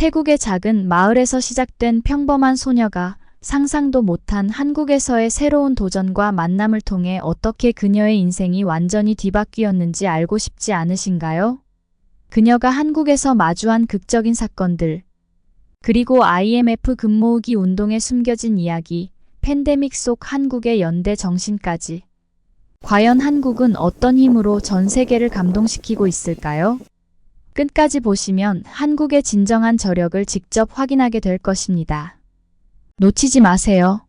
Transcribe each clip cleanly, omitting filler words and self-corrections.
태국의 작은 마을에서 시작된 평범한 소녀가 상상도 못한 한국에서의 새로운 도전과 만남을 통해 어떻게 그녀의 인생이 완전히 뒤바뀌었는지 알고 싶지 않으신가요? 그녀가 한국에서 마주한 극적인 사건들, 그리고 IMF 금 모으기 운동에 숨겨진 이야기, 팬데믹 속 한국의 연대 정신까지. 과연 한국은 어떤 힘으로 전 세계를 감동시키고 있을까요? 끝까지 보시면 한국의 진정한 저력을 직접 확인하게 될 것입니다. 놓치지 마세요.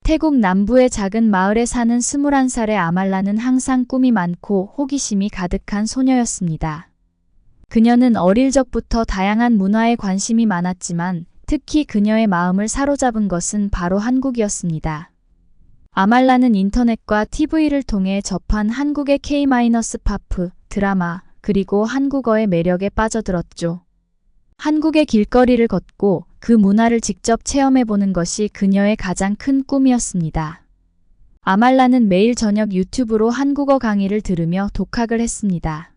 태국 남부의 작은 마을에 사는 21살의 아말라는 항상 꿈이 많고 호기심이 가득한 소녀였습니다. 그녀는 어릴 적부터 다양한 문화에 관심이 많았지만 특히 그녀의 마음을 사로잡은 것은 바로 한국이었습니다. 아말라는 인터넷과 TV를 통해 접한 한국의 K-팝, 드라마, 그리고 한국어의 매력에 빠져들었죠. 한국의 길거리를 걷고 그 문화를 직접 체험해보는 것이 그녀의 가장 큰 꿈이었습니다. 아말라는 매일 저녁 유튜브로 한국어 강의를 들으며 독학을 했습니다.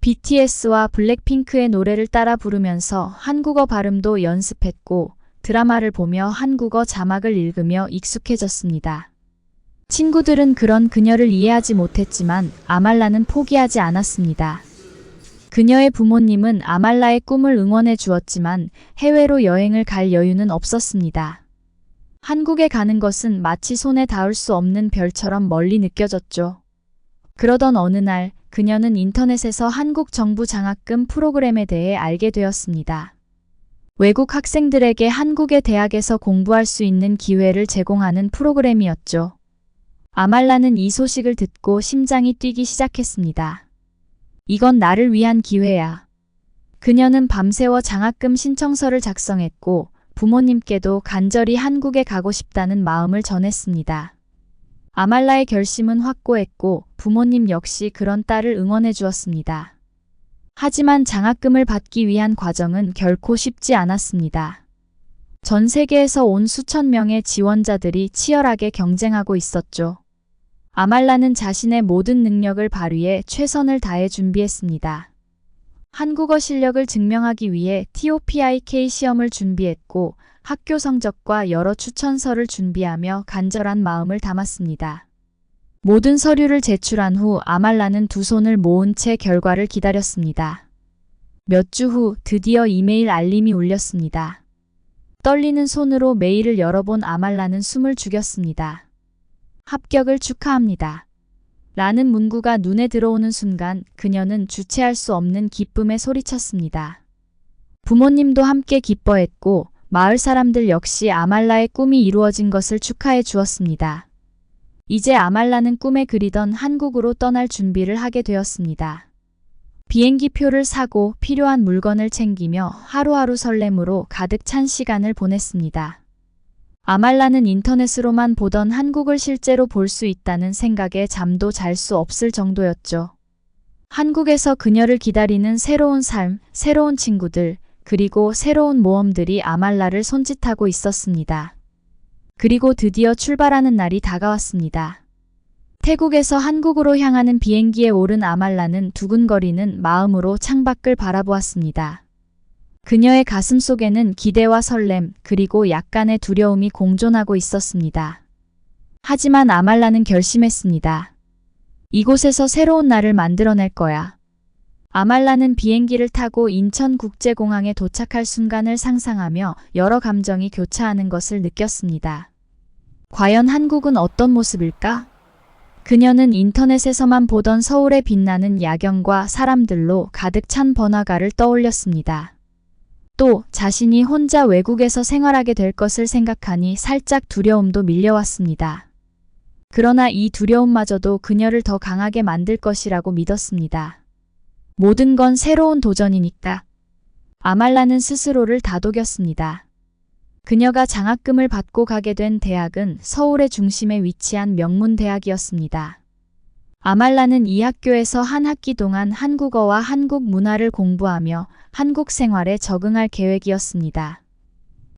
BTS와 블랙핑크의 노래를 따라 부르면서 한국어 발음도 연습했고 드라마를 보며 한국어 자막을 읽으며 익숙해졌습니다. 친구들은 그런 그녀를 이해하지 못했지만 아말라는 포기하지 않았습니다. 그녀의 부모님은 아말라의 꿈을 응원해 주었지만 해외로 여행을 갈 여유는 없었습니다. 한국에 가는 것은 마치 손에 닿을 수 없는 별처럼 멀리 느껴졌죠. 그러던 어느 날 그녀는 인터넷에서 한국 정부 장학금 프로그램에 대해 알게 되었습니다. 외국 학생들에게 한국의 대학에서 공부할 수 있는 기회를 제공하는 프로그램이었죠. 아말라는 이 소식을 듣고 심장이 뛰기 시작했습니다. 이건 나를 위한 기회야. 그녀는 밤새워 장학금 신청서를 작성했고 부모님께도 간절히 한국에 가고 싶다는 마음을 전했습니다. 아말라의 결심은 확고했고 부모님 역시 그런 딸을 응원해 주었습니다. 하지만 장학금을 받기 위한 과정은 결코 쉽지 않았습니다. 전 세계에서 온 수천 명의 지원자들이 치열하게 경쟁하고 있었죠. 아말라는 자신의 모든 능력을 발휘해 최선을 다해 준비했습니다. 한국어 실력을 증명하기 위해 TOPIK 시험을 준비했고 학교 성적과 여러 추천서를 준비하며 간절한 마음을 담았습니다. 모든 서류를 제출한 후 아말라는 두 손을 모은 채 결과를 기다렸습니다. 몇 주 후 드디어 이메일 알림이 울렸습니다. 떨리는 손으로 메일을 열어본 아말라는 숨을 죽였습니다. 합격을 축하합니다. 라는 문구가 눈에 들어오는 순간 그녀는 주체할 수 없는 기쁨에 소리쳤습니다. 부모님도 함께 기뻐했고 마을 사람들 역시 아말라의 꿈이 이루어진 것을 축하해 주었습니다. 이제 아말라는 꿈에 그리던 한국으로 떠날 준비를 하게 되었습니다. 비행기 표를 사고 필요한 물건을 챙기며 하루하루 설렘으로 가득 찬 시간을 보냈습니다. 아말라는 인터넷으로만 보던 한국을 실제로 볼 수 있다는 생각에 잠도 잘 수 없을 정도였죠. 한국에서 그녀를 기다리는 새로운 삶, 새로운 친구들, 그리고 새로운 모험들이 아말라를 손짓하고 있었습니다. 그리고 드디어 출발하는 날이 다가왔습니다. 태국에서 한국으로 향하는 비행기에 오른 아말라는 두근거리는 마음으로 창밖을 바라보았습니다. 그녀의 가슴 속에는 기대와 설렘, 그리고 약간의 두려움이 공존하고 있었습니다. 하지만 아말라는 결심했습니다. 이곳에서 새로운 나를 만들어낼 거야. 아말라는 비행기를 타고 인천국제공항에 도착할 순간을 상상하며 여러 감정이 교차하는 것을 느꼈습니다. 과연 한국은 어떤 모습일까? 그녀는 인터넷에서만 보던 서울의 빛나는 야경과 사람들로 가득 찬 번화가를 떠올렸습니다. 또 자신이 혼자 외국에서 생활하게 될 것을 생각하니 살짝 두려움도 밀려왔습니다. 그러나 이 두려움마저도 그녀를 더 강하게 만들 것이라고 믿었습니다. 모든 건 새로운 도전이니까. 아말라는 스스로를 다독였습니다. 그녀가 장학금을 받고 가게 된 대학은 서울의 중심에 위치한 명문대학이었습니다. 아말라는 이 학교에서 한 학기 동안 한국어와 한국 문화를 공부하며 한국 생활에 적응할 계획이었습니다.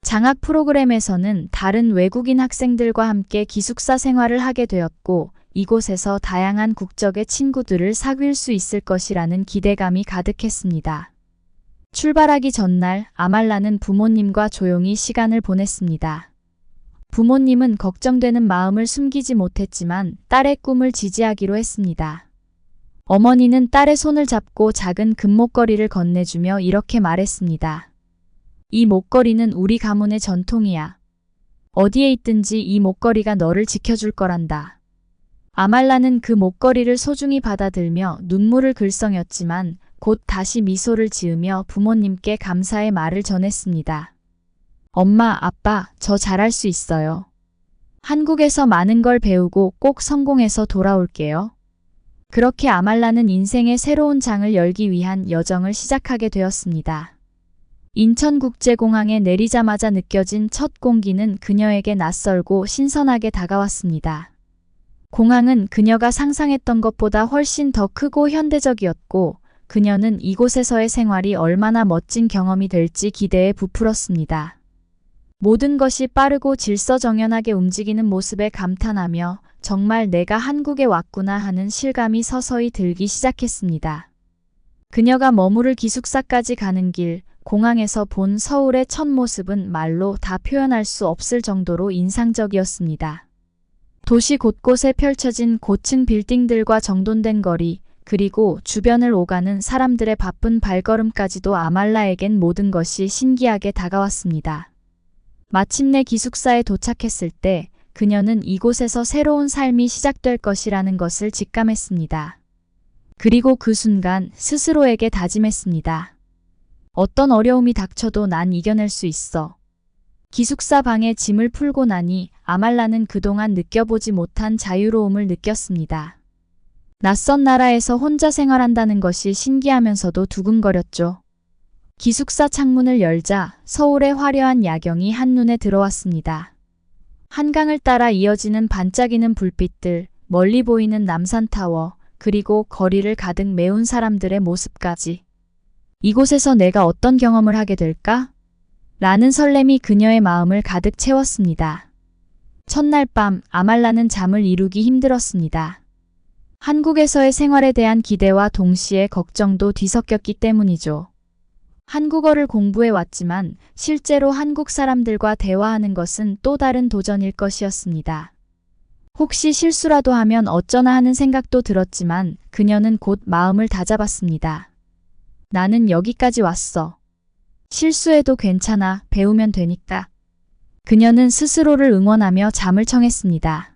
장학 프로그램에서는 다른 외국인 학생들과 함께 기숙사 생활을 하게 되었고 이곳에서 다양한 국적의 친구들을 사귈 수 있을 것이라는 기대감이 가득했습니다. 출발하기 전날 아말라는 부모님과 조용히 시간을 보냈습니다. 부모님은 걱정되는 마음을 숨기지 못했지만 딸의 꿈을 지지하기로 했습니다. 어머니는 딸의 손을 잡고 작은 금목걸이를 건네주며 이렇게 말했습니다. 이 목걸이는 우리 가문의 전통이야. 어디에 있든지 이 목걸이가 너를 지켜줄 거란다. 아말라는 그 목걸이를 소중히 받아들며 눈물을 글썽였지만 곧 다시 미소를 지으며 부모님께 감사의 말을 전했습니다. 엄마, 아빠, 저 잘할 수 있어요. 한국에서 많은 걸 배우고 꼭 성공해서 돌아올게요. 그렇게 아말라는 인생의 새로운 장을 열기 위한 여정을 시작하게 되었습니다. 인천국제공항에 내리자마자 느껴진 첫 공기는 그녀에게 낯설고 신선하게 다가왔습니다. 공항은 그녀가 상상했던 것보다 훨씬 더 크고 현대적이었고 그녀는 이곳에서의 생활이 얼마나 멋진 경험이 될지 기대에 부풀었습니다. 모든 것이 빠르고 질서정연하게 움직이는 모습에 감탄하며 정말 내가 한국에 왔구나 하는 실감이 서서히 들기 시작했습니다. 그녀가 머무를 기숙사까지 가는 길, 공항에서 본 서울의 첫 모습은 말로 다 표현할 수 없을 정도로 인상적이었습니다. 도시 곳곳에 펼쳐진 고층 빌딩들과 정돈된 거리, 그리고 주변을 오가는 사람들의 바쁜 발걸음까지도 아말라에겐 모든 것이 신기하게 다가왔습니다. 마침내 기숙사에 도착했을 때 그녀는 이곳에서 새로운 삶이 시작될 것이라는 것을 직감했습니다. 그리고 그 순간 스스로에게 다짐했습니다. 어떤 어려움이 닥쳐도 난 이겨낼 수 있어. 기숙사 방에 짐을 풀고 나니 아말라는 그동안 느껴보지 못한 자유로움을 느꼈습니다. 낯선 나라에서 혼자 생활한다는 것이 신기하면서도 두근거렸죠. 기숙사 창문을 열자 서울의 화려한 야경이 한눈에 들어왔습니다. 한강을 따라 이어지는 반짝이는 불빛들, 멀리 보이는 남산타워, 그리고 거리를 가득 메운 사람들의 모습까지. 이곳에서 내가 어떤 경험을 하게 될까? 라는 설렘이 그녀의 마음을 가득 채웠습니다. 첫날 밤 아말라는 잠을 이루기 힘들었습니다. 한국에서의 생활에 대한 기대와 동시에 걱정도 뒤섞였기 때문이죠. 한국어를 공부해 왔지만 실제로 한국 사람들과 대화하는 것은 또 다른 도전일 것이었습니다. 혹시 실수라도 하면 어쩌나 하는 생각도 들었지만 그녀는 곧 마음을 다잡았습니다. 나는 여기까지 왔어. 실수해도 괜찮아. 배우면 되니까. 그녀는 스스로를 응원하며 잠을 청했습니다.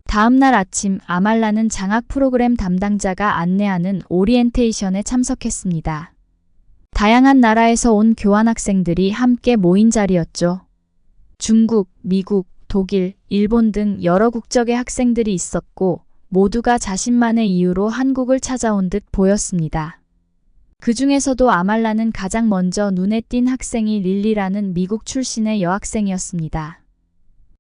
다음 날 아침 아말라는 장학 프로그램 담당자가 안내하는 오리엔테이션에 참석했습니다. 다양한 나라에서 온 교환학생들이 함께 모인 자리였죠. 중국, 미국, 독일, 일본 등 여러 국적의 학생들이 있었고 모두가 자신만의 이유로 한국을 찾아온 듯 보였습니다. 그 중에서도 아말라는 가장 먼저 눈에 띈 학생이 릴리라는 미국 출신의 여학생이었습니다.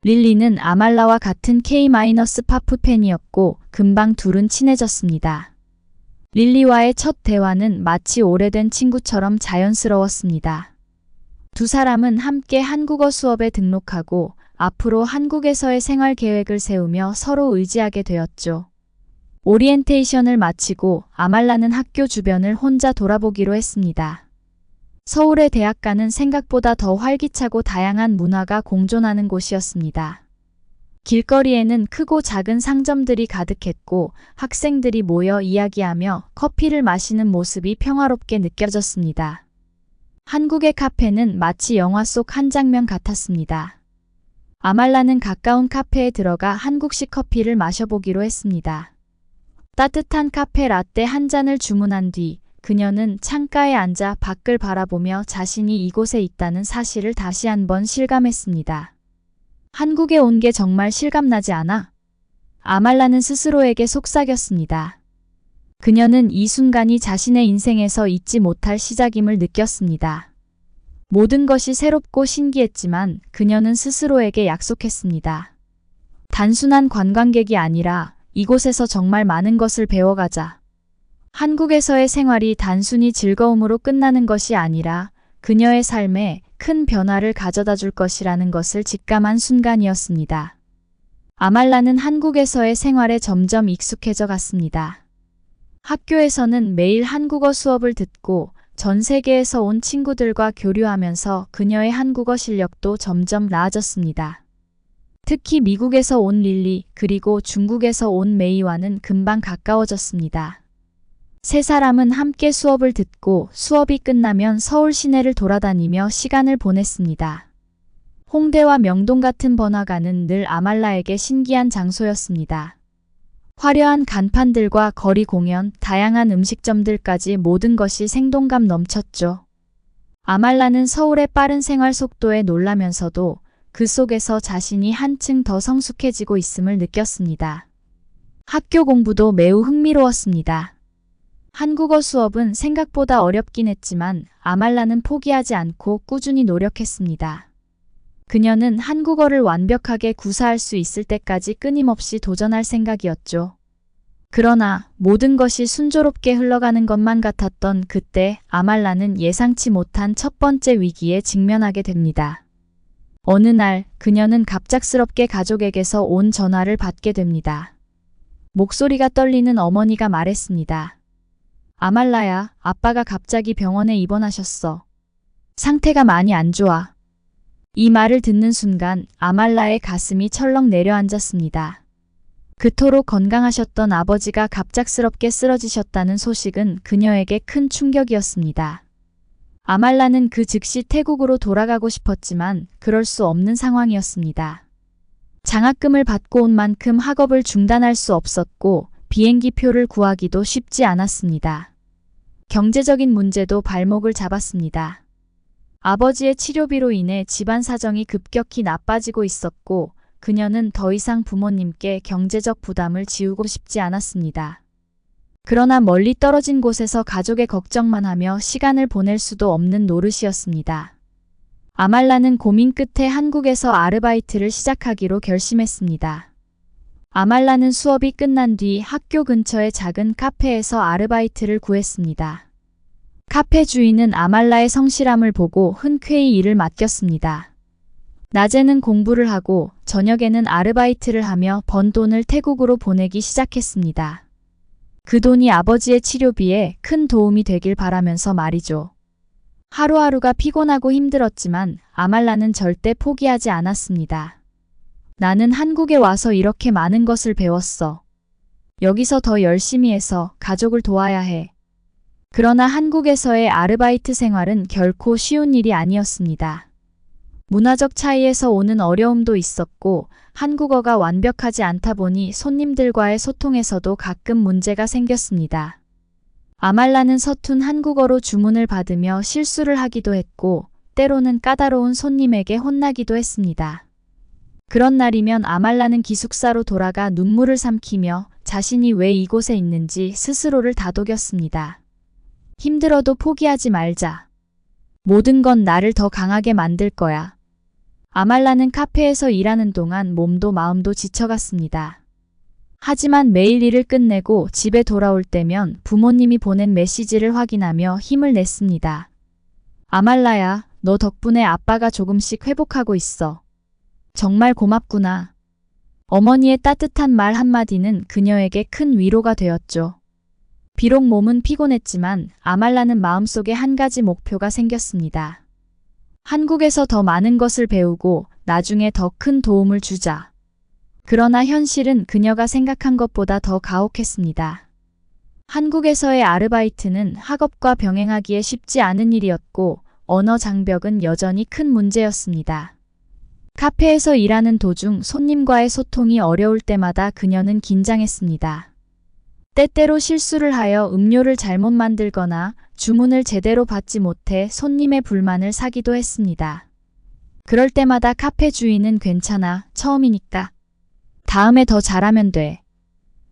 릴리는 아말라와 같은 K-파프 팬이었고 금방 둘은 친해졌습니다. 릴리와의 첫 대화는 마치 오래된 친구처럼 자연스러웠습니다. 두 사람은 함께 한국어 수업에 등록하고 앞으로 한국에서의 생활 계획을 세우며 서로 의지하게 되었죠. 오리엔테이션을 마치고 아말라는 학교 주변을 혼자 돌아보기로 했습니다. 서울의 대학가는 생각보다 더 활기차고 다양한 문화가 공존하는 곳이었습니다. 길거리에는 크고 작은 상점들이 가득했고 학생들이 모여 이야기하며 커피를 마시는 모습이 평화롭게 느껴졌습니다. 한국의 카페는 마치 영화 속 한 장면 같았습니다. 아말라는 가까운 카페에 들어가 한국식 커피를 마셔보기로 했습니다. 따뜻한 카페 라떼 한 잔을 주문한 뒤 그녀는 창가에 앉아 밖을 바라보며 자신이 이곳에 있다는 사실을 다시 한번 실감했습니다. 한국에 온 게 정말 실감나지 않아? 아말라는 스스로에게 속삭였습니다. 그녀는 이 순간이 자신의 인생에서 잊지 못할 시작임을 느꼈습니다. 모든 것이 새롭고 신기했지만 그녀는 스스로에게 약속했습니다. 단순한 관광객이 아니라 이곳에서 정말 많은 것을 배워가자. 한국에서의 생활이 단순히 즐거움으로 끝나는 것이 아니라 그녀의 삶에 큰 변화를 가져다 줄 것이라는 것을 직감한 순간이었습니다. 아말라는 한국에서의 생활에 점점 익숙해져 갔습니다. 학교에서는 매일 한국어 수업을 듣고 전 세계에서 온 친구들과 교류하면서 그녀의 한국어 실력도 점점 나아졌습니다. 특히 미국에서 온 릴리, 그리고 중국에서 온 메이와는 금방 가까워졌습니다. 세 사람은 함께 수업을 듣고 수업이 끝나면 서울 시내를 돌아다니며 시간을 보냈습니다. 홍대와 명동 같은 번화가는 늘 아말라에게 신기한 장소였습니다. 화려한 간판들과 거리 공연, 다양한 음식점들까지 모든 것이 생동감 넘쳤죠. 아말라는 서울의 빠른 생활 속도에 놀라면서도 그 속에서 자신이 한층 더 성숙해지고 있음을 느꼈습니다. 학교 공부도 매우 흥미로웠습니다. 한국어 수업은 생각보다 어렵긴 했지만 아말라는 포기하지 않고 꾸준히 노력했습니다. 그녀는 한국어를 완벽하게 구사할 수 있을 때까지 끊임없이 도전할 생각이었죠. 그러나 모든 것이 순조롭게 흘러가는 것만 같았던 그때 아말라는 예상치 못한 첫 번째 위기에 직면하게 됩니다. 어느 날 그녀는 갑작스럽게 가족에게서 온 전화를 받게 됩니다. 목소리가 떨리는 어머니가 말했습니다. 아말라야, 아빠가 갑자기 병원에 입원하셨어. 상태가 많이 안 좋아. 이 말을 듣는 순간 아말라의 가슴이 철렁 내려앉았습니다. 그토록 건강하셨던 아버지가 갑작스럽게 쓰러지셨다는 소식은 그녀에게 큰 충격이었습니다. 아말라는 그 즉시 태국으로 돌아가고 싶었지만 그럴 수 없는 상황이었습니다. 장학금을 받고 온 만큼 학업을 중단할 수 없었고 비행기 표를 구하기도 쉽지 않았습니다. 경제적인 문제도 발목을 잡았습니다. 아버지의 치료비로 인해 집안 사정이 급격히 나빠지고 있었고 그녀는 더 이상 부모님께 경제적 부담을 지우고 싶지 않았습니다. 그러나 멀리 떨어진 곳에서 가족의 걱정만 하며 시간을 보낼 수도 없는 노릇이었습니다. 아말라는 고민 끝에 한국에서 아르바이트를 시작하기로 결심했습니다. 아말라는 수업이 끝난 뒤 학교 근처의 작은 카페에서 아르바이트를 구했습니다. 카페 주인은 아말라의 성실함을 보고 흔쾌히 일을 맡겼습니다. 낮에는 공부를 하고 저녁에는 아르바이트를 하며 번 돈을 태국으로 보내기 시작했습니다. 그 돈이 아버지의 치료비에 큰 도움이 되길 바라면서 말이죠. 하루하루가 피곤하고 힘들었지만 아말라는 절대 포기하지 않았습니다. 나는 한국에 와서 이렇게 많은 것을 배웠어. 여기서 더 열심히 해서 가족을 도와야 해. 그러나 한국에서의 아르바이트 생활은 결코 쉬운 일이 아니었습니다. 문화적 차이에서 오는 어려움도 있었고 한국어가 완벽하지 않다 보니 손님들과의 소통에서도 가끔 문제가 생겼습니다. 아말라는 서툰 한국어로 주문을 받으며 실수를 하기도 했고 때로는 까다로운 손님에게 혼나기도 했습니다. 그런 날이면 아말라는 기숙사로 돌아가 눈물을 삼키며 자신이 왜 이곳에 있는지 스스로를 다독였습니다. 힘들어도 포기하지 말자. 모든 건 나를 더 강하게 만들 거야. 아말라는 카페에서 일하는 동안 몸도 마음도 지쳐갔습니다. 하지만 매일 일을 끝내고 집에 돌아올 때면 부모님이 보낸 메시지를 확인하며 힘을 냈습니다. 아말라야, 너 덕분에 아빠가 조금씩 회복하고 있어. 정말 고맙구나. 어머니의 따뜻한 말 한마디는 그녀에게 큰 위로가 되었죠. 비록 몸은 피곤했지만 아말라는 마음속에 한 가지 목표가 생겼습니다. 한국에서 더 많은 것을 배우고 나중에 더 큰 도움을 주자. 그러나 현실은 그녀가 생각한 것보다 더 가혹했습니다. 한국에서의 아르바이트는 학업과 병행하기에 쉽지 않은 일이었고 언어 장벽은 여전히 큰 문제였습니다. 카페에서 일하는 도중 손님과의 소통이 어려울 때마다 그녀는 긴장했습니다. 때때로 실수를 하여 음료를 잘못 만들거나 주문을 제대로 받지 못해 손님의 불만을 사기도 했습니다. 그럴 때마다 카페 주인은 괜찮아, 처음이니까. 다음에 더 잘하면 돼.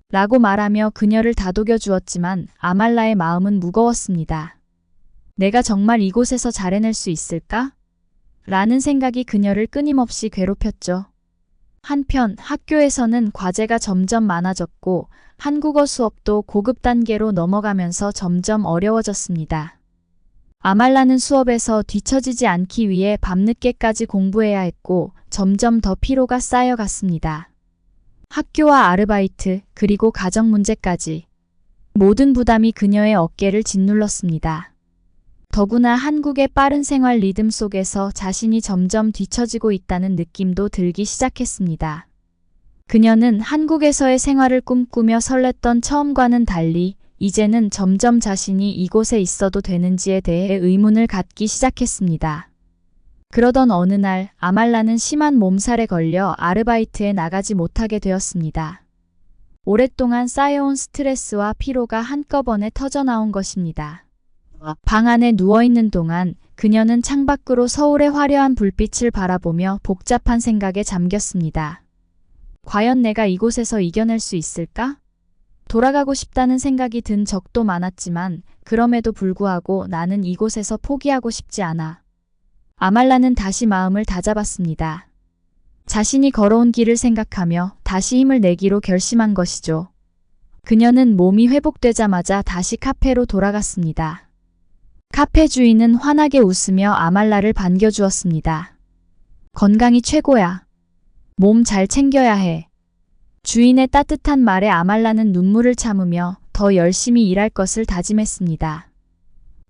라고 말하며 그녀를 다독여 주었지만 아말라의 마음은 무거웠습니다. 내가 정말 이곳에서 잘 해낼 수 있을까? 라는 생각이 그녀를 끊임없이 괴롭혔죠. 한편 학교에서는 과제가 점점 많아졌고 한국어 수업도 고급 단계로 넘어가면서 점점 어려워졌습니다. 아말라는 수업에서 뒤처지지 않기 위해 밤늦게까지 공부해야 했고 점점 더 피로가 쌓여갔습니다. 학교와 아르바이트 그리고 가정 문제까지 모든 부담이 그녀의 어깨를 짓눌렀습니다. 더구나 한국의 빠른 생활 리듬 속에서 자신이 점점 뒤처지고 있다는 느낌도 들기 시작했습니다. 그녀는 한국에서의 생활을 꿈꾸며 설렜던 처음과는 달리 이제는 점점 자신이 이곳에 있어도 되는지에 대해 의문을 갖기 시작했습니다. 그러던 어느 날 아말라는 심한 몸살에 걸려 아르바이트에 나가지 못하게 되었습니다. 오랫동안 쌓여온 스트레스와 피로가 한꺼번에 터져나온 것입니다. 방 안에 누워있는 동안 그녀는 창밖으로 서울의 화려한 불빛을 바라보며 복잡한 생각에 잠겼습니다. 과연 내가 이곳에서 이겨낼 수 있을까? 돌아가고 싶다는 생각이 든 적도 많았지만 그럼에도 불구하고 나는 이곳에서 포기하고 싶지 않아. 아말라는 다시 마음을 다잡았습니다. 자신이 걸어온 길을 생각하며 다시 힘을 내기로 결심한 것이죠. 그녀는 몸이 회복되자마자 다시 카페로 돌아갔습니다. 카페 주인은 환하게 웃으며 아말라를 반겨주었습니다. 건강이 최고야. 몸 잘 챙겨야 해. 주인의 따뜻한 말에 아말라는 눈물을 참으며 더 열심히 일할 것을 다짐했습니다.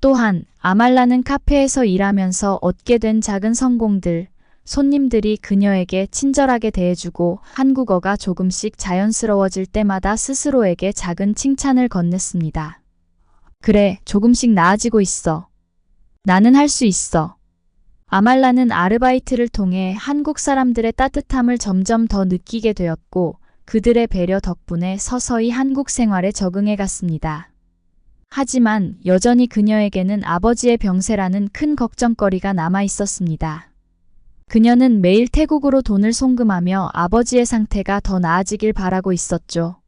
또한 아말라는 카페에서 일하면서 얻게 된 작은 성공들, 손님들이 그녀에게 친절하게 대해주고 한국어가 조금씩 자연스러워질 때마다 스스로에게 작은 칭찬을 건넸습니다. 그래, 조금씩 나아지고 있어. 나는 할 수 있어. 아말라는 아르바이트를 통해 한국 사람들의 따뜻함을 점점 더 느끼게 되었고 그들의 배려 덕분에 서서히 한국 생활에 적응해 갔습니다. 하지만 여전히 그녀에게는 아버지의 병세라는 큰 걱정거리가 남아 있었습니다. 그녀는 매일 태국으로 돈을 송금하며 아버지의 상태가 더 나아지길 바라고 있었죠.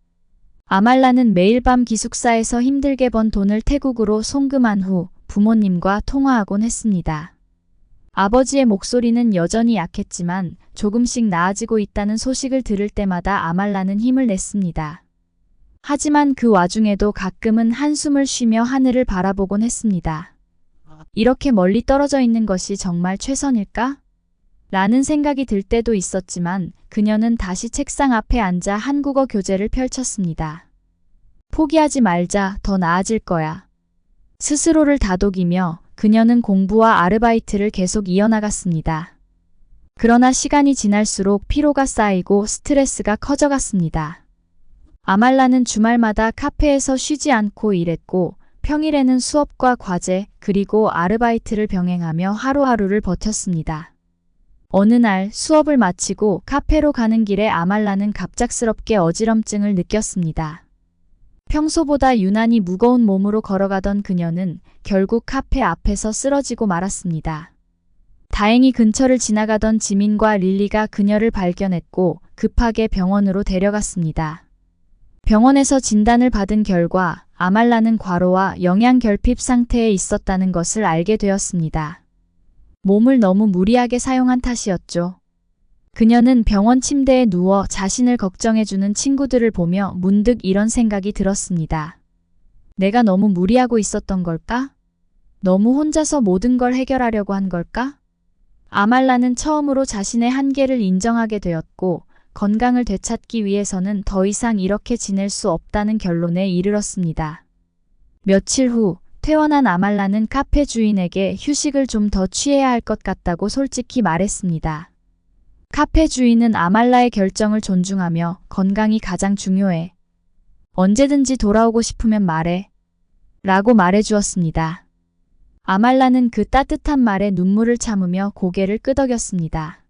아말라는 매일 밤 기숙사에서 힘들게 번 돈을 태국으로 송금한 후 부모님과 통화하곤 했습니다. 아버지의 목소리는 여전히 약했지만 조금씩 나아지고 있다는 소식을 들을 때마다 아말라는 힘을 냈습니다. 하지만 그 와중에도 가끔은 한숨을 쉬며 하늘을 바라보곤 했습니다. 이렇게 멀리 떨어져 있는 것이 정말 최선일까? 라는 생각이 들 때도 있었지만 그녀는 다시 책상 앞에 앉아 한국어 교재를 펼쳤습니다. 포기하지 말자, 더 나아질 거야. 스스로를 다독이며 그녀는 공부와 아르바이트를 계속 이어나갔습니다. 그러나 시간이 지날수록 피로가 쌓이고 스트레스가 커져갔습니다. 아말라는 주말마다 카페에서 쉬지 않고 일했고 평일에는 수업과 과제 그리고 아르바이트를 병행하며 하루하루를 버텼습니다. 어느 날 수업을 마치고 카페로 가는 길에 아말라는 갑작스럽게 어지럼증을 느꼈습니다. 평소보다 유난히 무거운 몸으로 걸어가던 그녀는 결국 카페 앞에서 쓰러지고 말았습니다. 다행히 근처를 지나가던 지민과 릴리가 그녀를 발견했고 급하게 병원으로 데려갔습니다. 병원에서 진단을 받은 결과 아말라는 과로와 영양결핍 상태에 있었다는 것을 알게 되었습니다. 몸을 너무 무리하게 사용한 탓이었죠. 그녀는 병원 침대에 누워 자신을 걱정해주는 친구들을 보며 문득 이런 생각이 들었습니다. 내가 너무 무리하고 있었던 걸까? 너무 혼자서 모든 걸 해결하려고 한 걸까? 아말라는 처음으로 자신의 한계를 인정하게 되었고 건강을 되찾기 위해서는 더 이상 이렇게 지낼 수 없다는 결론에 이르렀습니다. 며칠 후 퇴원한 아말라는 카페 주인에게 휴식을 좀 더 취해야 할 것 같다고 솔직히 말했습니다. 카페 주인은 아말라의 결정을 존중하며 건강이 가장 중요해. 언제든지 돌아오고 싶으면 말해. 라고 말해주었습니다. 아말라는 그 따뜻한 말에 눈물을 참으며 고개를 끄덕였습니다.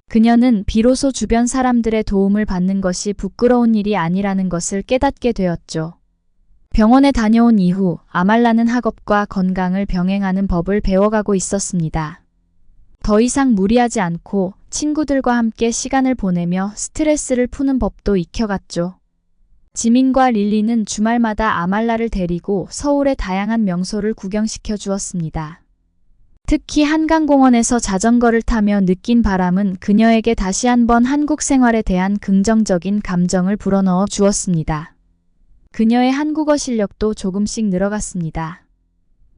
그녀는 비로소 주변 사람들의 도움을 받는 것이 부끄러운 일이 아니라는 것을 깨닫게 되었죠. 병원에 다녀온 이후 아말라는 학업과 건강을 병행하는 법을 배워가고 있었습니다. 더 이상 무리하지 않고 친구들과 함께 시간을 보내며 스트레스를 푸는 법도 익혀갔죠. 지민과 릴리는 주말마다 아말라를 데리고 서울의 다양한 명소를 구경시켜 주었습니다. 특히 한강공원에서 자전거를 타며 느낀 바람은 그녀에게 다시 한번 한국 생활에 대한 긍정적인 감정을 불어넣어 주었습니다. 그녀의 한국어 실력도 조금씩 늘어갔습니다.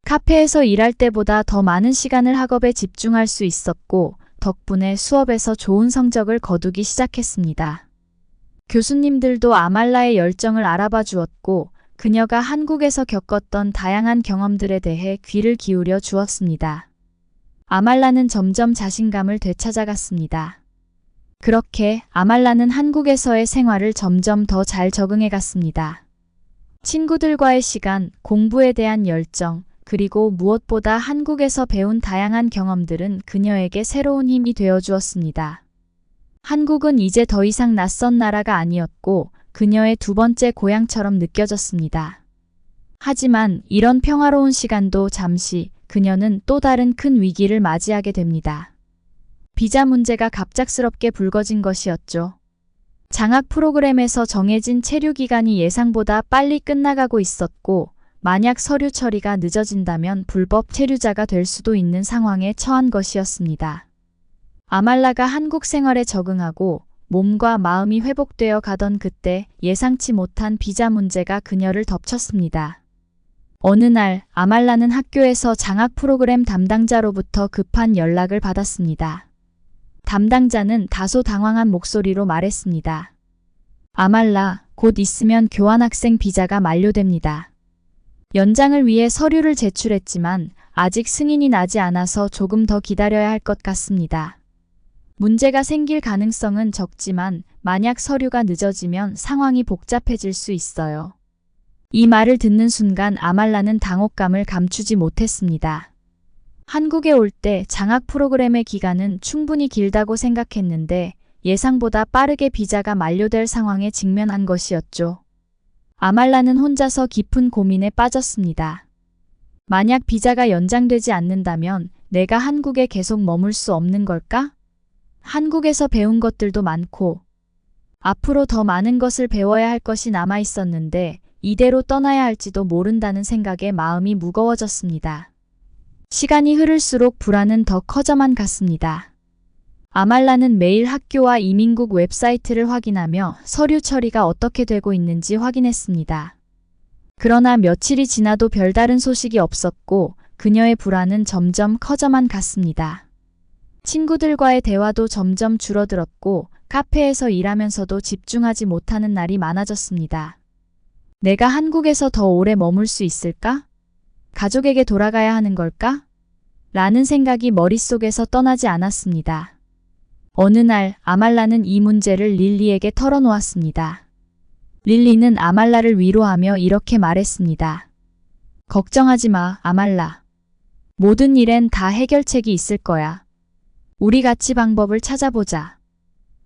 카페에서 일할 때보다 더 많은 시간을 학업에 집중할 수 있었고 덕분에 수업에서 좋은 성적을 거두기 시작했습니다. 교수님들도 아말라의 열정을 알아봐 주었고 그녀가 한국에서 겪었던 다양한 경험들에 대해 귀를 기울여 주었습니다. 아말라는 점점 자신감을 되찾아갔습니다. 그렇게 아말라는 한국에서의 생활을 점점 더 잘 적응해 갔습니다. 친구들과의 시간, 공부에 대한 열정, 그리고 무엇보다 한국에서 배운 다양한 경험들은 그녀에게 새로운 힘이 되어 주었습니다. 한국은 이제 더 이상 낯선 나라가 아니었고 그녀의 두 번째 고향처럼 느껴졌습니다. 하지만 이런 평화로운 시간도 잠시 그녀는 또 다른 큰 위기를 맞이하게 됩니다. 비자 문제가 갑작스럽게 불거진 것이었죠. 장학 프로그램에서 정해진 체류 기간이 예상보다 빨리 끝나가고 있었고 만약 서류 처리가 늦어진다면 불법 체류자가 될 수도 있는 상황에 처한 것이었습니다. 아말라가 한국 생활에 적응하고 몸과 마음이 회복되어 가던 그때 예상치 못한 비자 문제가 그녀를 덮쳤습니다. 어느 날 아말라는 학교에서 장학 프로그램 담당자로부터 급한 연락을 받았습니다. 담당자는 다소 당황한 목소리로 말했습니다. 아말라, 곧 있으면 교환학생 비자가 만료됩니다. 연장을 위해 서류를 제출했지만 아직 승인이 나지 않아서 조금 더 기다려야 할 것 같습니다. 문제가 생길 가능성은 적지만 만약 서류가 늦어지면 상황이 복잡해질 수 있어요. 이 말을 듣는 순간 아말라는 당혹감을 감추지 못했습니다. 한국에 올 때 장학 프로그램의 기간은 충분히 길다고 생각했는데 예상보다 빠르게 비자가 만료될 상황에 직면한 것이었죠. 아말라는 혼자서 깊은 고민에 빠졌습니다. 만약 비자가 연장되지 않는다면 내가 한국에 계속 머물 수 없는 걸까? 한국에서 배운 것들도 많고 앞으로 더 많은 것을 배워야 할 것이 남아 있었는데 이대로 떠나야 할지도 모른다는 생각에 마음이 무거워졌습니다. 시간이 흐를수록 불안은 더 커져만 갔습니다. 아말라는 매일 학교와 이민국 웹사이트를 확인하며 서류 처리가 어떻게 되고 있는지 확인했습니다. 그러나 며칠이 지나도 별다른 소식이 없었고 그녀의 불안은 점점 커져만 갔습니다. 친구들과의 대화도 점점 줄어들었고 카페에서 일하면서도 집중하지 못하는 날이 많아졌습니다. 내가 한국에서 더 오래 머물 수 있을까? 가족에게 돌아가야 하는 걸까? 라는 생각이 머릿속에서 떠나지 않았습니다. 어느 날 아말라는 이 문제를 릴리에게 털어놓았습니다. 릴리는 아말라를 위로하며 이렇게 말했습니다. 걱정하지 마, 아말라. 모든 일엔 다 해결책이 있을 거야. 우리 같이 방법을 찾아보자.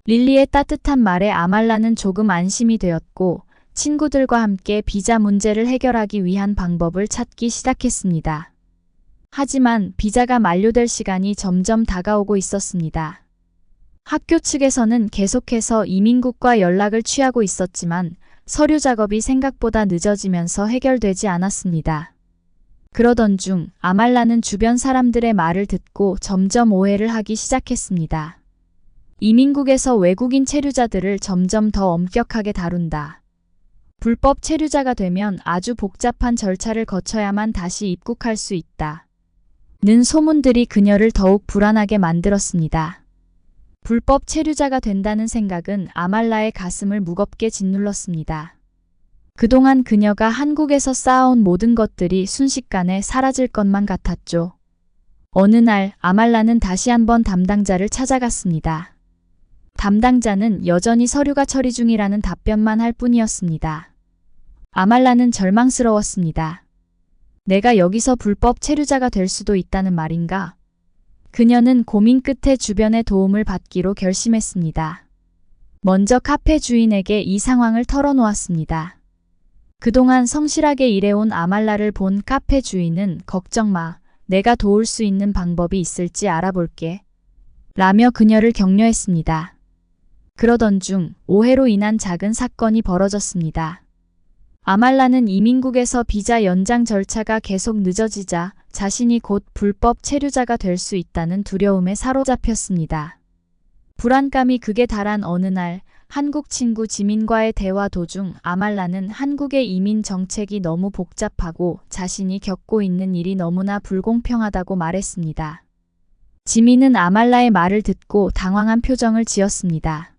릴리의 따뜻한 말에 아말라는 조금 안심이 되었고 친구들과 함께 비자 문제를 해결하기 위한 방법을 찾기 시작했습니다. 하지만 비자가 만료될 시간이 점점 다가오고 있었습니다. 학교 측에서는 계속해서 이민국과 연락을 취하고 있었지만 서류 작업이 생각보다 늦어지면서 해결되지 않았습니다. 그러던 중 아말라는 주변 사람들의 말을 듣고 점점 오해를 하기 시작했습니다. 이민국에서 외국인 체류자들을 점점 더 엄격하게 다룬다. 불법 체류자가 되면 아주 복잡한 절차를 거쳐야만 다시 입국할 수 있다. 는 소문들이 그녀를 더욱 불안하게 만들었습니다. 불법 체류자가 된다는 생각은 아말라의 가슴을 무겁게 짓눌렀습니다. 그동안 그녀가 한국에서 쌓아온 모든 것들이 순식간에 사라질 것만 같았죠. 어느 날 아말라는 다시 한번 담당자를 찾아갔습니다. 담당자는 여전히 서류가 처리 중이라는 답변만 할 뿐이었습니다. 아말라는 절망스러웠습니다. 내가 여기서 불법 체류자가 될 수도 있다는 말인가? 그녀는 고민 끝에 주변의 도움을 받기로 결심했습니다. 먼저 카페 주인에게 이 상황을 털어놓았습니다. 그동안 성실하게 일해온 아말라를 본 카페 주인은 걱정 마, 내가 도울 수 있는 방법이 있을지 알아볼게. 라며 그녀를 격려했습니다. 그러던 중 오해로 인한 작은 사건이 벌어졌습니다. 아말라는 이민국에서 비자 연장 절차가 계속 늦어지자 자신이 곧 불법 체류자가 될 수 있다는 두려움에 사로잡혔습니다. 불안감이 극에 달한 어느 날 한국 친구 지민과의 대화 도중 아말라는 한국의 이민 정책이 너무 복잡하고 자신이 겪고 있는 일이 너무나 불공평하다고 말했습니다. 지민은 아말라의 말을 듣고 당황한 표정을 지었습니다.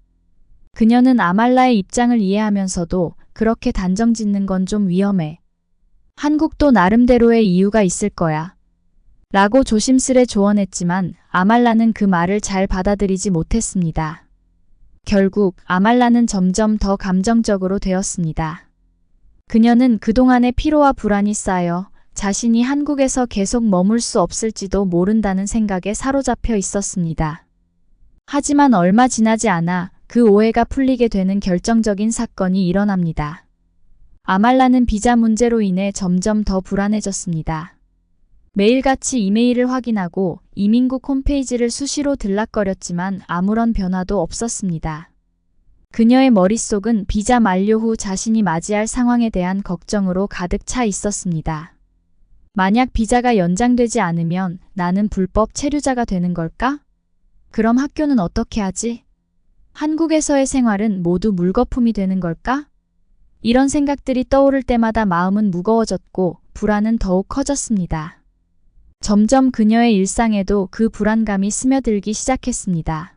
그녀는 아말라의 입장을 이해하면서도 그렇게 단정 짓는 건 좀 위험해. 한국도 나름대로의 이유가 있을 거야. 라고 조심스레 조언했지만 아말라는 그 말을 잘 받아들이지 못했습니다. 결국 아말라는 점점 더 감정적으로 되었습니다. 그녀는 그동안의 피로와 불안이 쌓여 자신이 한국에서 계속 머물 수 없을지도 모른다는 생각에 사로잡혀 있었습니다. 하지만 얼마 지나지 않아 그 오해가 풀리게 되는 결정적인 사건이 일어납니다. 아말라는 비자 문제로 인해 점점 더 불안해졌습니다. 매일같이 이메일을 확인하고 이민국 홈페이지를 수시로 들락거렸지만 아무런 변화도 없었습니다. 그녀의 머릿속은 비자 만료 후 자신이 맞이할 상황에 대한 걱정으로 가득 차 있었습니다. 만약 비자가 연장되지 않으면 나는 불법 체류자가 되는 걸까? 그럼 학교는 어떻게 하지? 한국에서의 생활은 모두 물거품이 되는 걸까? 이런 생각들이 떠오를 때마다 마음은 무거워졌고 불안은 더욱 커졌습니다. 점점 그녀의 일상에도 그 불안감이 스며들기 시작했습니다.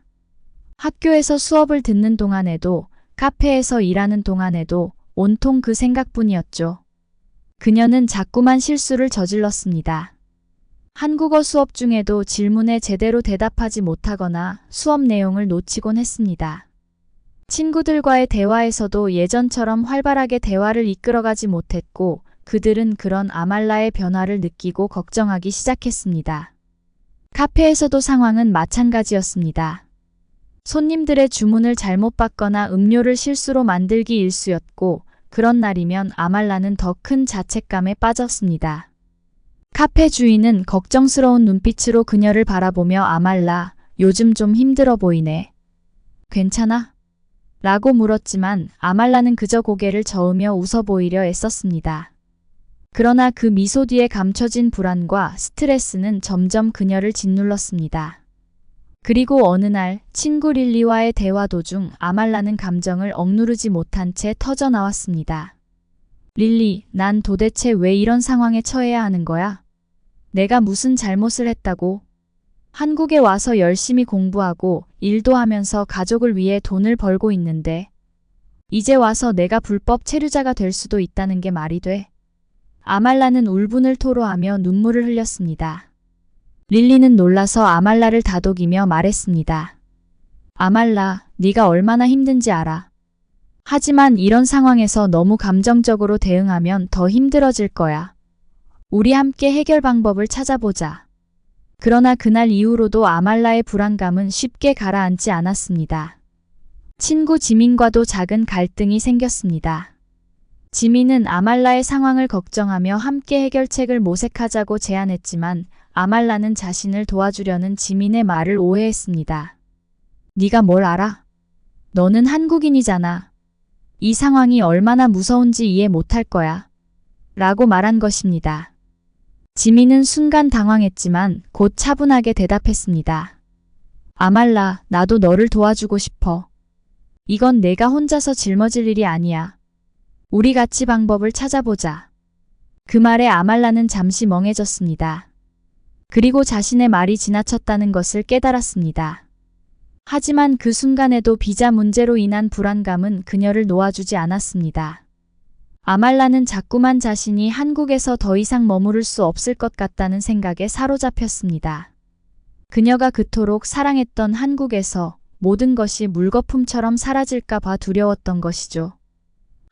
학교에서 수업을 듣는 동안에도, 카페에서 일하는 동안에도 온통 그 생각뿐이었죠. 그녀는 자꾸만 실수를 저질렀습니다. 한국어 수업 중에도 질문에 제대로 대답하지 못하거나 수업 내용을 놓치곤 했습니다. 친구들과의 대화에서도 예전처럼 활발하게 대화를 이끌어가지 못했고 그들은 그런 아말라의 변화를 느끼고 걱정하기 시작했습니다. 카페에서도 상황은 마찬가지였습니다. 손님들의 주문을 잘못 받거나 음료를 실수로 만들기 일쑤였고 그런 날이면 아말라는 더 큰 자책감에 빠졌습니다. 카페 주인은 걱정스러운 눈빛으로 그녀를 바라보며 아말라, 요즘 좀 힘들어 보이네. 괜찮아? 라고 물었지만 아말라는 그저 고개를 저으며 웃어 보이려 애썼습니다. 그러나 그 미소 뒤에 감춰진 불안과 스트레스는 점점 그녀를 짓눌렀습니다. 그리고 어느 날 친구 릴리와의 대화 도중 아말라는 감정을 억누르지 못한 채 터져 나왔습니다. 릴리, 난 도대체 왜 이런 상황에 처해야 하는 거야? 내가 무슨 잘못을 했다고? 한국에 와서 열심히 공부하고 일도 하면서 가족을 위해 돈을 벌고 있는데 이제 와서 내가 불법 체류자가 될 수도 있다는 게 말이 돼? 아말라는 울분을 토로하며 눈물을 흘렸습니다. 릴리는 놀라서 아말라를 다독이며 말했습니다. 아말라, 네가 얼마나 힘든지 알아. 하지만 이런 상황에서 너무 감정적으로 대응하면 더 힘들어질 거야. 우리 함께 해결 방법을 찾아보자. 그러나 그날 이후로도 아말라의 불안감은 쉽게 가라앉지 않았습니다. 친구 지민과도 작은 갈등이 생겼습니다. 지민은 아말라의 상황을 걱정하며 함께 해결책을 모색하자고 제안했지만 아말라는 자신을 도와주려는 지민의 말을 오해했습니다. 네가 뭘 알아? 너는 한국인이잖아. 이 상황이 얼마나 무서운지 이해 못할 거야. 라고 말한 것입니다. 지민은 순간 당황했지만 곧 차분하게 대답했습니다. 아말라, 나도 너를 도와주고 싶어. 이건 내가 혼자서 짊어질 일이 아니야. 우리 같이 방법을 찾아보자. 그 말에 아말라는 잠시 멍해졌습니다. 그리고 자신의 말이 지나쳤다는 것을 깨달았습니다. 하지만 그 순간에도 비자 문제로 인한 불안감은 그녀를 놓아주지 않았습니다. 아말라는 자꾸만 자신이 한국에서 더 이상 머무를 수 없을 것 같다는 생각에 사로잡혔습니다. 그녀가 그토록 사랑했던 한국에서 모든 것이 물거품처럼 사라질까 봐 두려웠던 것이죠.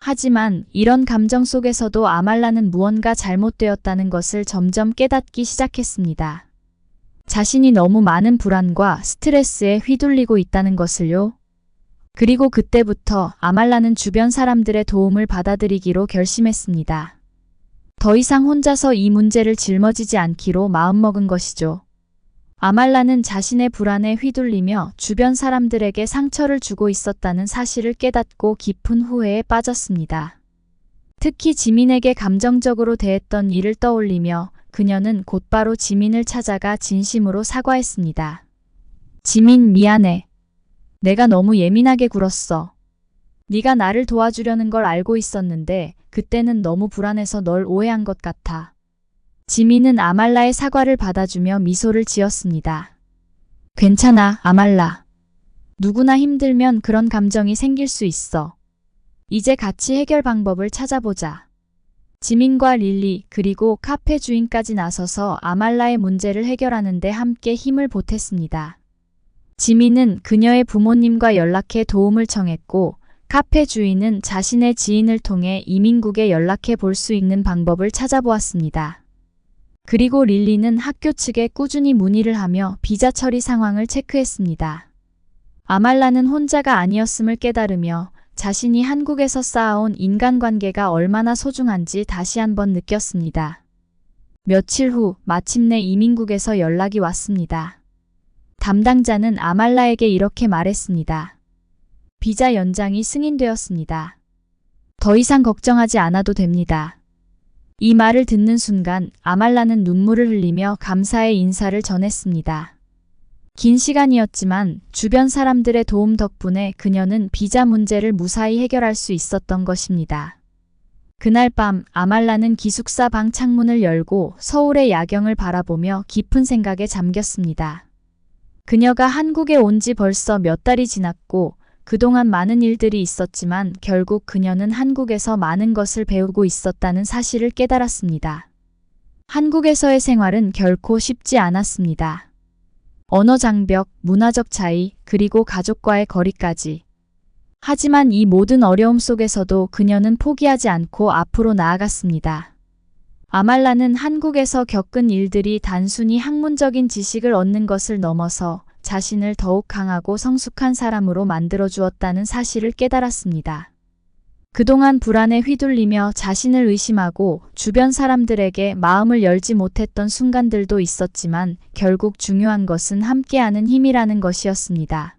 하지만 이런 감정 속에서도 아말라는 무언가 잘못되었다는 것을 점점 깨닫기 시작했습니다. 자신이 너무 많은 불안과 스트레스에 휘둘리고 있다는 것을요. 그리고 그때부터 아말라는 주변 사람들의 도움을 받아들이기로 결심했습니다. 더 이상 혼자서 이 문제를 짊어지지 않기로 마음먹은 것이죠. 아말라는 자신의 불안에 휘둘리며 주변 사람들에게 상처를 주고 있었다는 사실을 깨닫고 깊은 후회에 빠졌습니다. 특히 지민에게 감정적으로 대했던 일을 떠올리며 그녀는 곧바로 지민을 찾아가 진심으로 사과했습니다. 지민, 미안해. 내가 너무 예민하게 굴었어. 네가 나를 도와주려는 걸 알고 있었는데 그때는 너무 불안해서 널 오해한 것 같아. 지민은 아말라의 사과를 받아주며 미소를 지었습니다. 괜찮아, 아말라. 누구나 힘들면 그런 감정이 생길 수 있어. 이제 같이 해결 방법을 찾아보자. 지민과 릴리 그리고 카페 주인까지 나서서 아말라의 문제를 해결하는 데 함께 힘을 보탰습니다. 지민은 그녀의 부모님과 연락해 도움을 청했고 카페 주인은 자신의 지인을 통해 이민국에 연락해 볼 수 있는 방법을 찾아보았습니다. 그리고 릴리는 학교 측에 꾸준히 문의를 하며 비자 처리 상황을 체크했습니다. 아말라는 혼자가 아니었음을 깨달으며 자신이 한국에서 쌓아온 인간관계가 얼마나 소중한지 다시 한번 느꼈습니다. 며칠 후 마침내 이민국에서 연락이 왔습니다. 담당자는 아말라에게 이렇게 말했습니다. 비자 연장이 승인되었습니다. 더 이상 걱정하지 않아도 됩니다. 이 말을 듣는 순간 아말라는 눈물을 흘리며 감사의 인사를 전했습니다. 긴 시간이었지만 주변 사람들의 도움 덕분에 그녀는 비자 문제를 무사히 해결할 수 있었던 것입니다. 그날 밤 아말라는 기숙사 방 창문을 열고 서울의 야경을 바라보며 깊은 생각에 잠겼습니다. 그녀가 한국에 온 지 벌써 몇 달이 지났고 그동안 많은 일들이 있었지만 결국 그녀는 한국에서 많은 것을 배우고 있었다는 사실을 깨달았습니다. 한국에서의 생활은 결코 쉽지 않았습니다. 언어 장벽, 문화적 차이, 그리고 가족과의 거리까지. 하지만 이 모든 어려움 속에서도 그녀는 포기하지 않고 앞으로 나아갔습니다. 아말라는 한국에서 겪은 일들이 단순히 학문적인 지식을 얻는 것을 넘어서 자신을 더욱 강하고 성숙한 사람으로 만들어 주었다는 사실을 깨달았습니다. 그동안 불안에 휘둘리며 자신을 의심하고 주변 사람들에게 마음을 열지 못했던 순간들도 있었지만 결국 중요한 것은 함께하는 힘이라는 것이었습니다.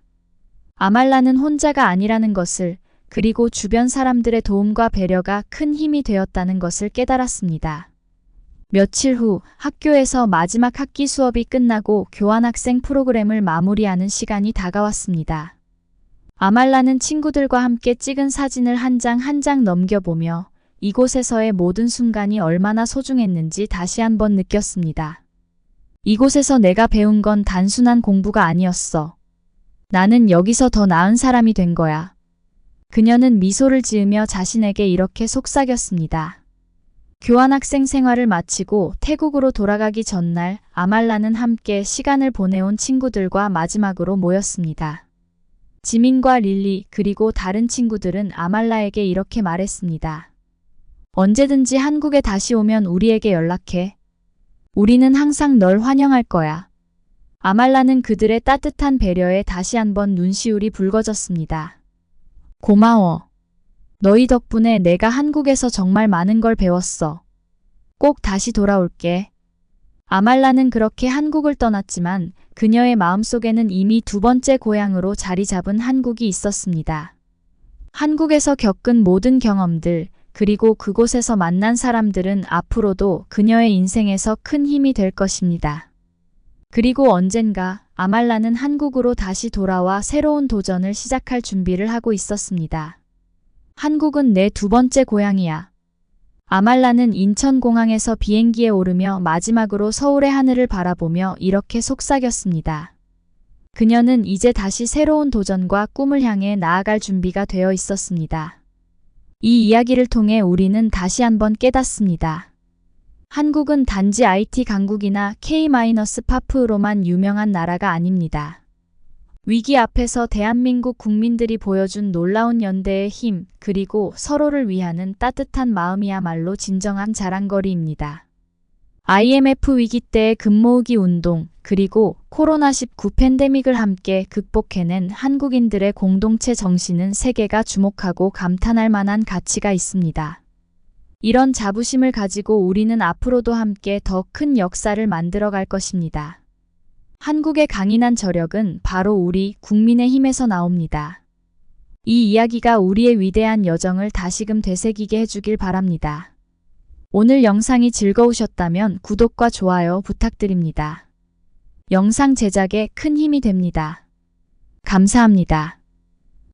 아말라는 혼자가 아니라는 것을, 그리고 주변 사람들의 도움과 배려가 큰 힘이 되었다는 것을 깨달았습니다. 며칠 후 학교에서 마지막 학기 수업이 끝나고 교환학생 프로그램을 마무리하는 시간이 다가왔습니다. 아말라는 친구들과 함께 찍은 사진을 한 장 한 장 넘겨보며 이곳에서의 모든 순간이 얼마나 소중했는지 다시 한번 느꼈습니다. 이곳에서 내가 배운 건 단순한 공부가 아니었어. 나는 여기서 더 나은 사람이 된 거야. 그녀는 미소를 지으며 자신에게 이렇게 속삭였습니다. 교환학생 생활을 마치고 태국으로 돌아가기 전날 아말라는 함께 시간을 보내온 친구들과 마지막으로 모였습니다. 지민과 릴리 그리고 다른 친구들은 아말라에게 이렇게 말했습니다. 언제든지 한국에 다시 오면 우리에게 연락해. 우리는 항상 널 환영할 거야. 아말라는 그들의 따뜻한 배려에 다시 한번 눈시울이 붉어졌습니다. 고마워. 너희 덕분에 내가 한국에서 정말 많은 걸 배웠어. 꼭 다시 돌아올게. 아말라는 그렇게 한국을 떠났지만 그녀의 마음속에는 이미 두 번째 고향으로 자리 잡은 한국이 있었습니다. 한국에서 겪은 모든 경험들, 그리고 그곳에서 만난 사람들은 앞으로도 그녀의 인생에서 큰 힘이 될 것입니다. 그리고 언젠가 아말라는 한국으로 다시 돌아와 새로운 도전을 시작할 준비를 하고 있었습니다. 한국은 내 두 번째 고향이야. 아말라는 인천공항에서 비행기에 오르며 마지막으로 서울의 하늘을 바라보며 이렇게 속삭였습니다. 그녀는 이제 다시 새로운 도전과 꿈을 향해 나아갈 준비가 되어 있었습니다. 이 이야기를 통해 우리는 다시 한번 깨닫습니다. 한국은 단지 IT 강국이나 K-파프로만 유명한 나라가 아닙니다. 위기 앞에서 대한민국 국민들이 보여준 놀라운 연대의 힘, 그리고 서로를 위하는 따뜻한 마음이야말로 진정한 자랑거리입니다. IMF 위기 때의 금모으기 운동, 그리고 코로나19 팬데믹을 함께 극복해낸 한국인들의 공동체 정신은 세계가 주목하고 감탄할 만한 가치가 있습니다. 이런 자부심을 가지고 우리는 앞으로도 함께 더 큰 역사를 만들어갈 것입니다. 한국의 강인한 저력은 바로 우리 국민의 힘에서 나옵니다. 이 이야기가 우리의 위대한 여정을 다시금 되새기게 해주길 바랍니다. 오늘 영상이 즐거우셨다면 구독과 좋아요 부탁드립니다. 영상 제작에 큰 힘이 됩니다. 감사합니다.